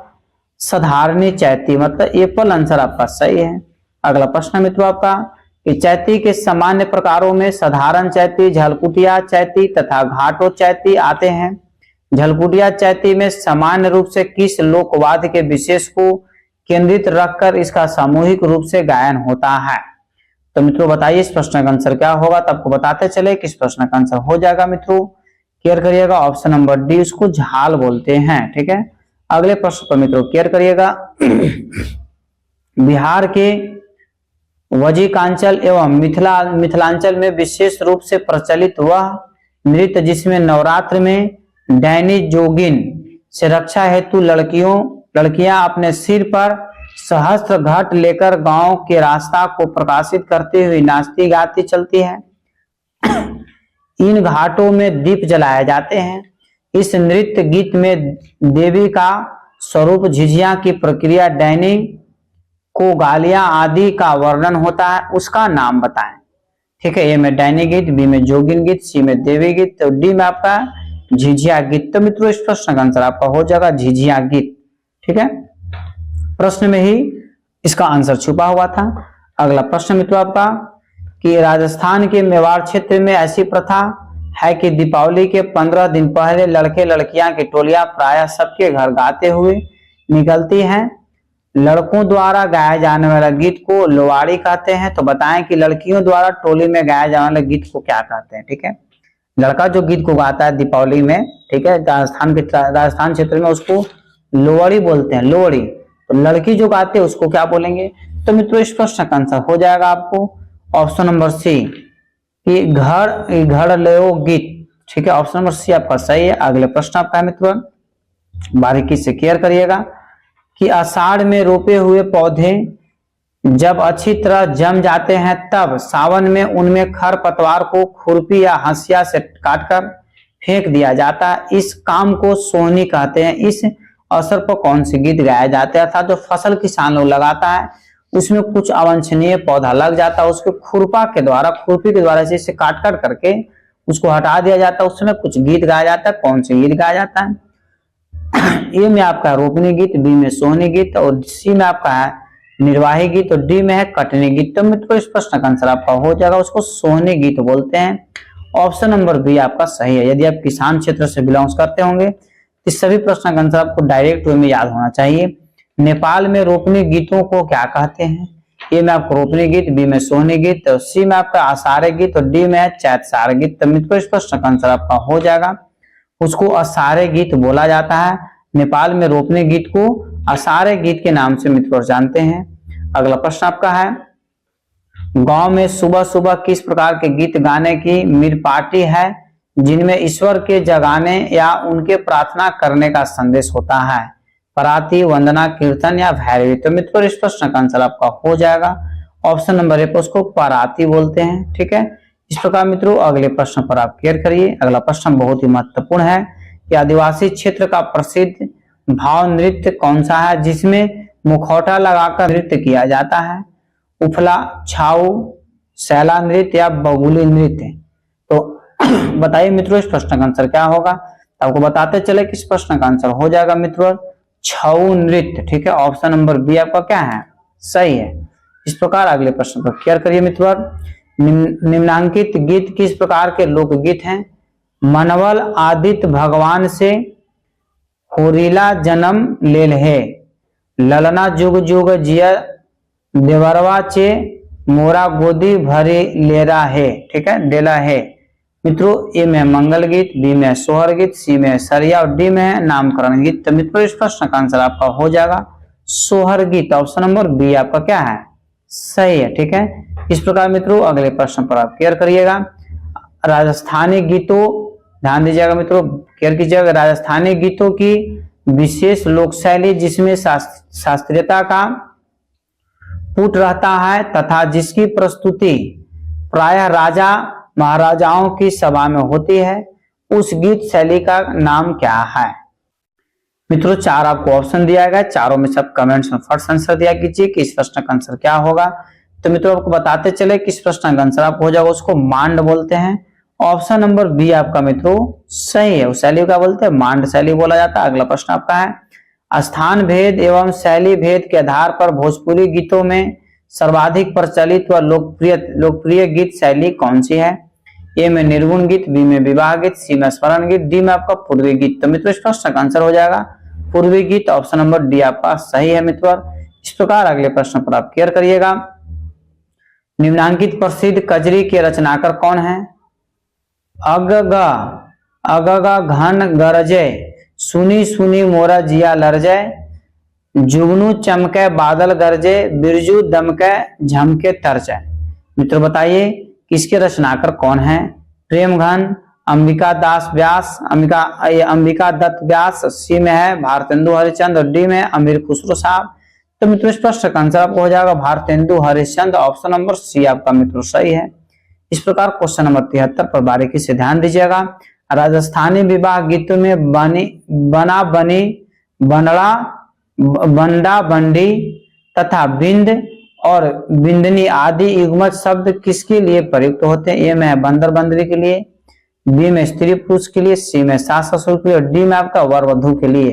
साधारणी चैती, मतलब एप्पल आंसर आपका सही है। अगला प्रश्न मित्रों आपका कि चैती के सामान्य प्रकारों में साधारण चैती, झलकुटिया चैती तथा घाटो चैती आते हैं। झलकुटिया चैती में सामान्य रूप से किस लोकवाद्य के विशेष को केंद्रित रखकर इसका सामूहिक रूप से गायन होता है? तो मित्रों बताइए इस प्रश्न का आंसर क्या होगा। तो आपको बताते चले कि इस प्रश्न का आंसर हो जाएगा मित्रों क्लियर करिएगा ऑप्शन नंबर डी, उसको झाल बोलते हैं। ठीक है, अगले प्रश्न पर मित्रों क्लियर करिएगा। बिहार के वजीकांचल एवं मिथिलांचल में विशेष रूप से प्रचलित वह नृत्य जिसमें नवरात्र में डैनी जोगिन से रक्षा हेतु लड़कियां अपने सिर पर सहस्त्र घट लेकर गांव के रास्ता को प्रकाशित करते हुए नाचती गाती चलती है। इन घाटों में दीप जलाए जाते हैं। इस नृत्य गीत में देवी का स्वरूप, झिझिया की प्रक्रिया, डैनी को गालियां आदि का वर्णन होता है, उसका नाम बताएं। ठीक है, ए में डैनी गीत, बी में जोगिन गीत, सी में देवी गीत, तो डी में आपका झिझिया गीत। तो मित्रों इस प्रश्न का आंसर आपका हो जाएगा झिझिया गीत। ठीक है, प्रश्न में ही इसका आंसर छुपा हुआ था। अगला प्रश्न मित्रों आपका कि राजस्थान के मेवाड़ क्षेत्र में ऐसी प्रथा है कि दीपावली के 15 दिन पहले लड़के लड़कियां की टोलियां प्रायः सबके घर गाते हुए निकलती हैं। लड़कों द्वारा गाए जाने वाला गीत को लोवाड़ी कहते हैं। तो बताएं कि लड़कियों द्वारा टोली में गाए जाने वाले गीत को क्या कहते हैं। ठीक है, लड़का जो गीत को गाता है दीपावली में, ठीक है, राजस्थान क्षेत्र में उसको लोवड़ी बोलते हैं, लोवड़ी। तो लड़की जो गाते हैं उसको क्या बोलेंगे। तो मित्रों इस प्रश्न का आंसर हो जाएगा आपको ऑप्शन नंबर सी कि घर लो गीत। ठीक है, ऑप्शन नंबर सी आपका सही है। अगले प्रश्न आपका है मित्रों, बारीकी से क्लियर करिएगा कि आषाढ़ में रोपे हुए पौधे जब अच्छी तरह जम जाते हैं तब सावन में उनमें खर पतवार को खुरपी या हंसिया से काटकर फेंक दिया जाता है। इस काम को सोहनी कहते हैं। इस अवसर पर कौन से गीत गाए जाते हैं। अर्थात जो फसल किसान लोग लगाता है उसमें कुछ अवांछनीय पौधा लग जाता है, उसके खुरपी के द्वारा इसे काट करके उसको हटा दिया जाता है, उसमें कुछ गीत गाया जाता है। कौन से गीत गाया जाता है। ए में आपका रोपनी गीत, बी में सोहनी गीत, और सी में आपका है निर्वाही गीत, और डी में है कटनी गीत। तो मित्रों इस प्रश्न का आंसर आपका हो जाएगा, उसको सोहनी गीत बोलते हैं। ऑप्शन नंबर बी आपका सही है। यदि आप किसान क्षेत्र से बिलोंग करते होंगे तो सभी प्रश्न का आंसर आपको डायरेक्ट वे में याद होना चाहिए। नेपाल में रोपनी गीतों को क्या कहते हैं। ए में आपको रोपनी गीत, बी में सोहनी गीत, और सी में आपका आषाढ़ गीत, और डी में है चैतसार गीत। तो मित्रों इस प्रश्न का आंसर आपका हो जाएगा, उसको आषाढ़ गीत बोला जाता है। नेपाल में रोपनी गीत को आषाढ़ गीत के नाम से मित्रों जानते हैं। अगला प्रश्न आपका है, गांव में सुबह सुबह किस प्रकार के गीत गाने की मिरपाटी है जिनमें ईश्वर के जगाने या उनके प्रार्थना करने का संदेश होता है। पराती, वंदना, कीर्तन या भैरवी। तो मित्रों इस प्रश्न का आंसर आपका हो जाएगा ऑप्शन नंबर ए पर, उसको पराती बोलते हैं। ठीक है, इस प्रकार मित्रों अगले प्रश्न पर आप क्लियर करिए। अगला प्रश्न बहुत ही महत्वपूर्ण है कि आदिवासी क्षेत्र का प्रसिद्ध भाव नृत्य कौन सा है जिसमें मुखौटा लगाकर नृत्य किया जाता है। उफला, छाऊ, सैला नृत्य या बगुली नृत्य। तो बताइए मित्रों इस प्रश्न का आंसर क्या होगा। तो आपको बताते चले कि इस प्रश्न का आंसर हो जाएगा मित्रों छऊ नृत्य। ठीक है, ऑप्शन नंबर बी आपका क्या है, सही है। इस प्रकार अगले प्रश्न पर क्लियर करिए मित्रों, निम्नांकित गीत किस प्रकार के लोकगीत हैं। मनवल आदित्य भगवान से होरीला जन्म लेल है, ललना जुग जुग जिया देवरवा चे मोरा गोदी भरी लेरा है। ठीक है, डेला है। मित्रों ए में मंगल गीत, बी में सोहर गीत, सी में सरिया, और डी में नामकरण गीत। तो मित्रों इस प्रश्न का आंसर आपका हो जाएगा सोहर गीत। ऑप्शन नंबर बी आपका क्या है, सही है। ठीक है, इस प्रकार मित्रों अगले प्रश्न पर आप क्लियर करिएगा। राजस्थानी गीतों, ध्यान दीजिएगा मित्रों, क्लियर कीजिएगा। राजस्थानी गीतों की विशेष लोक शैली जिसमें शास्त्रीयता का पुट रहता है तथा जिसकी प्रस्तुति प्रायः राजा महाराजाओं की सभा में होती है, उस गीत शैली का नाम क्या है। मित्रों चार आपको ऑप्शन दिया गया, चारों में सब कमेंट्स में फर्स्ट आंसर दिया कीजिए कि इस प्रश्न का आंसर क्या होगा। तो मित्रों आपको बताते चले कि इस प्रश्न का आंसर आप हो जाएगा, उसको मांड बोलते हैं। ऑप्शन नंबर बी आपका मित्रों सही है, उस शैली का बोलते हैं मांड शैली बोला जाता है। अगला प्रश्न आपका है, स्थान भेद एवं शैली भेद के आधार पर भोजपुरी गीतों में सर्वाधिक प्रचलित व लोकप्रिय गीत शैली कौन सी है। ए में निर्गुण गीत, बी में विवाह गीत, सी में स्मरण गीत, डी में आपका पूर्वी गीत। तो मित्रों इस प्रश्न का आंसर हो जाएगा पूर्वी गीत। ऑप्शन नंबर डी आपका सही है मित्रों। इस प्रकार अगले प्रश्न पर आप क्लियर करिएगा। निम्नांकित प्रसिद्ध कजरी के रचनाकार कौन है। अगगा अगगा घन गरजे, सुनी सुनी मोरा जिया लरजय, जुगनू चमके बादल गरजे, बिरजू दमके झमके तरजे। मित्रों बताइए किसके रचनाकार कौन है। प्रेमघन, अंबिका दास व्यास, अंबिका दत्त व्यास, सी में है भारतेंदु हरिश्चंद्र और डी में है अमीर खुसरो साहब। तो मित्रों इस प्रश्न का आंसर आपको हो जाएगा Bharatendu Harishchandra, option number C आपका मित्रों सही है। इस प्रकार क्वेश्चन नंबर 73 पर बारीकी से ध्यान दीजिएगा। राजस्थानी विवाह गीतों में बना बनी, बनड़ा, बंडा बंडी तथा बिंद और बिंदनी आदि युग्मज शब्द किसके लिए प्रयुक्त होते हैं? ए में है बंदर बंदरी के लिए, बी में स्त्री पुरुष के लिए, सी में सास ससुर के लिए और डी में आपका वर वधु के लिए।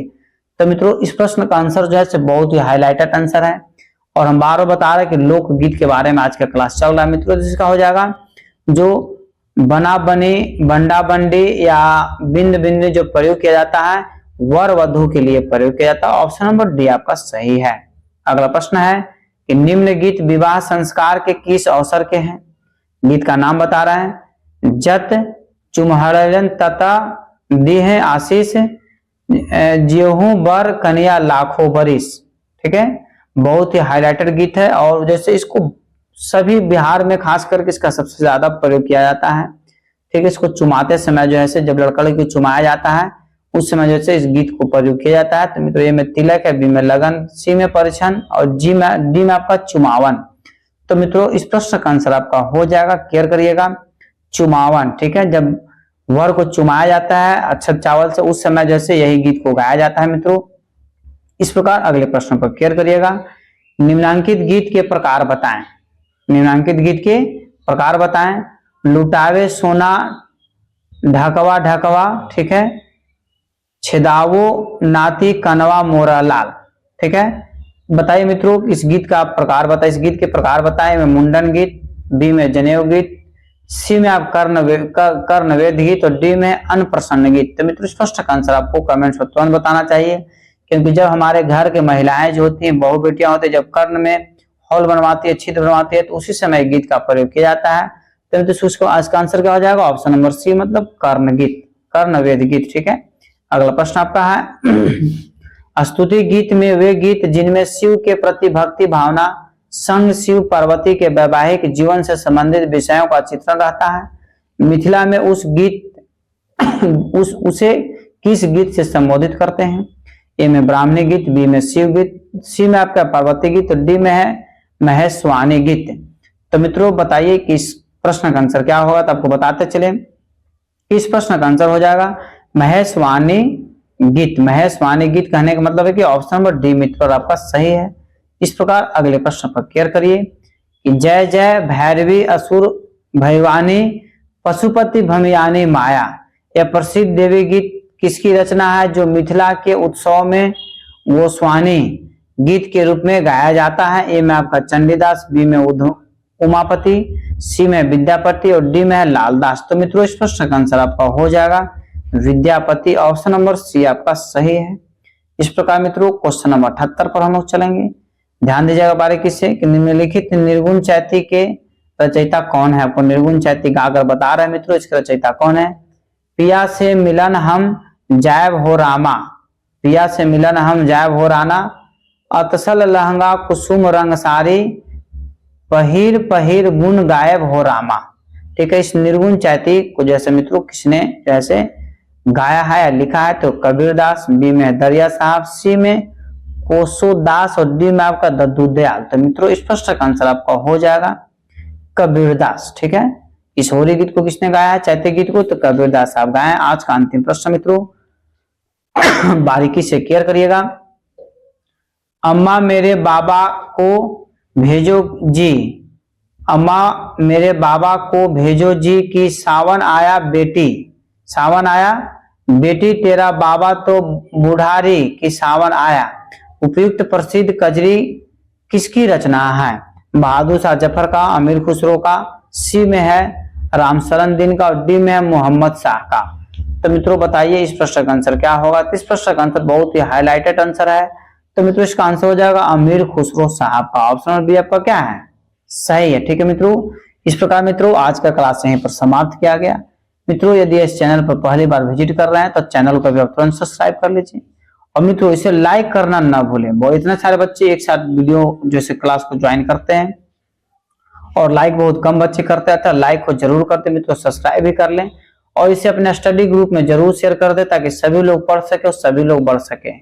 तो मित्रों इस प्रश्न का आंसर जो है बहुत ही हाईलाइटेड आंसर है और हम बार बार बता रहे हैं कि लोकगीत के बारे में आज का क्लास चल रहा है मित्रों। जिसका हो जाएगा जो बना बनी, बंडा बंडी या बिंद बिंदी जो प्रयोग किया जाता है वर वधु के लिए प्रयोग किया जाता है। ऑप्शन नंबर डी आपका सही है। अगला प्रश्न है कि निम्न गीत विवाह संस्कार के किस अवसर के हैं? गीत का नाम बता रहे हैं। जत चुमहरन तथा दीहे आशीष, ज्योहू बर कन्या लाखों बरिस। ठीक है, बहुत ही हाईलाइटेड गीत है और जैसे इसको सभी बिहार में खास करके इसका सबसे ज्यादा प्रयोग किया जाता है। ठीक है, इसको चुमाते समय जो है जब लड़का लड़की को चुमाया जाता है उस समय जैसे इस गीत को प्रयोग किया जाता है। तो मित्रों ए में तिलक है, बी में लगन, सी में परिछन और डी में आपका चुमावन। तो मित्रों इस प्रश्न का आंसर आपका हो जाएगा, केयर करिएगा, चुमावन। ठीक है, जब वर को चुमाया जाता है अक्षत चावल से उस समय जैसे यही गीत को गाया जाता है मित्रों। इस प्रकार अगले प्रश्न पर केयर करिएगा। निम्नांकित गीत के प्रकार बताएं। निम्नांकित गीत के प्रकार बताएं। लुटावे सोना ढकवा ढकवा, ठीक है, छेदावो नाती कनवा मोरा लाल। ठीक है, बताइए मित्रों इस गीत का प्रकार बताइए, इस गीत के प्रकार बताएं। में मुंडन गीत, बी में जनेऊ गीत, सी में आप कर्णवेद गीत और डी में अनप्रसन्न गीत। तो मित्रों स्पष्ट का आंसर आपको कमेंट्स में तुरंत बताना चाहिए, क्योंकि जब हमारे घर के महिलाएं जो होती हैं, बहु बेटियां होती है, जब कर्ण में हॉल बनवाती है, छिद्र बनवाती है, तो उसी समय गीत का प्रयोग किया जाता है। तो उसको आज का आंसर क्या हो जाएगा? ऑप्शन नंबर सी मतलब कर्ण गीत, कर्णवेद गीत। ठीक है, अगला प्रश्न आपका है स्तुति गीत में वे गीत जिनमें शिव के प्रति भक्ति भावना संग शिव पार्वती के वैवाहिक जीवन से संबंधित विषयों का चित्रण रहता है, मिथिला में उसे किस गीत से संबोधित करते हैं? ए में ब्राह्मणी गीत, बी में शिव गीत, सी में आपका पार्वती गीत और डी में है महेशवाणी गीत। तो मित्रों बताइए कि इस प्रश्न का आंसर क्या होगा? तो आपको बताते चले, इस प्रश्न का आंसर हो जाएगा महेशवाणी गीत। महेशवाणी गीत कहने का मतलब है कि ऑप्शन नंबर डी मित्र आपका सही है। इस प्रकार अगले प्रश्न पर केयर करिए कि जय जय भैरवी असुर भैवानी पशुपति भमियानी माया, यह प्रसिद्ध देवी गीत किसकी रचना है जो मिथिला के उत्सव में गोस्वानी गीत के रूप में गाया जाता है? ए में आपका चंडीदास, बी में उमापति, सी में विद्यापति और डी में है लालदास। तो मित्रों इस प्रश्न का आंसर आपका हो जाएगा विद्यापति, ऑप्शन नंबर सी आपका सही है। इस प्रकार मित्रों क्वेश्चन नंबर 78 पर हम लोग चलेंगे। ध्यान दीजिएगा बारीकी से कि निम्नलिखित निर्गुण चैती के रचयिता कौन है? आपको निर्गुण चैती गाकर बता रहे हैं मित्रों, इसके रचयिता कौन है? पिया से मिलन हम जायब हो रामा, पिया से मिलन हम जायब हो राना, अतसल लहंगा कुसुम रंग सारी, पहिर पहिर गुण गायब हो रामा। ठीक है, इस निर्गुण चैती को जैसे मित्रों किसने जैसे गाया है या लिखा है? तो कबीरदास, बी में दरिया साहब, सी में कोसोदास और डी में आपका दद्दू दयाल। तो मित्रों इस प्रश्न का आंसर आपका हो जाएगा कबीरदास। ठीक है, इस होली गीत को किसने गाया है, चैती गीत को? तो कबीरदास साहब गाए। आज का अंतिम प्रश्न मित्रों बारीकी से केयर करिएगा। अम्मा मेरे बाबा को भेजो जी, अम्मा मेरे बाबा को भेजो जी की सावन आया बेटी, सावन आया बेटी तेरा बाबा तो बुढ़ारी की सावन आया। उपयुक्त प्रसिद्ध कजरी किसकी रचना है? बहादुर शाह जफर का, अमीर खुसरो का, सी में है रामशरण दिन का और डी में है मोहम्मद शाह का। तो मित्रों बताइए इस प्रश्न का आंसर क्या होगा? इस प्रश्न का आंसर बहुत ही हाईलाइटेड आंसर है। तो मित्रों इसका आंसर हो जाएगा अमीर खुसरो साहब का, ऑप्शन बी आपका क्या है? सही है। ठीक है मित्रों, इस प्रकार मित्रों आज का क्लास यहीं पर समाप्त किया गया। मित्रों यदि इस चैनल पर पहली बार विजिट कर रहे हैं तो चैनल को भी आप तुरंत सब्सक्राइब कर लीजिए और मित्रों इसे लाइक करना ना भूलें। वो इतने सारे बच्चे एक साथ वीडियो जैसे क्लास को ज्वाइन करते हैं और लाइक बहुत कम बच्चे करते हैं, तो लाइक को जरूर करते मित्रों, सब्सक्राइब भी कर लें और इसे अपने स्टडी ग्रुप में जरूर शेयर कर दे ताकि सभी लोग पढ़ सके और सभी लोग बढ़ सके।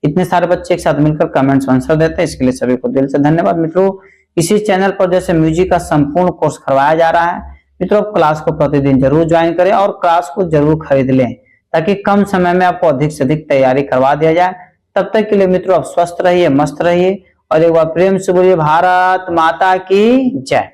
इतने सारे बच्चे एक साथ मिलकर कमेंट्स आंसर देते हैं, इसके लिए सभी को दिल से धन्यवाद। मित्रों, इसी चैनल पर जैसे म्यूजिक का संपूर्ण कोर्स करवाया जा रहा है, मित्रों क्लास को प्रतिदिन जरूर ज्वाइन करें और क्लास को जरूर खरीद लें ताकि कम समय में आपको अधिक से अधिक तैयारी करवा दिया जाए। तब तक के लिए मित्रों आप स्वस्थ रहिए, मस्त रहिए और एक बार प्रेम से बोलिए भारत माता की जय।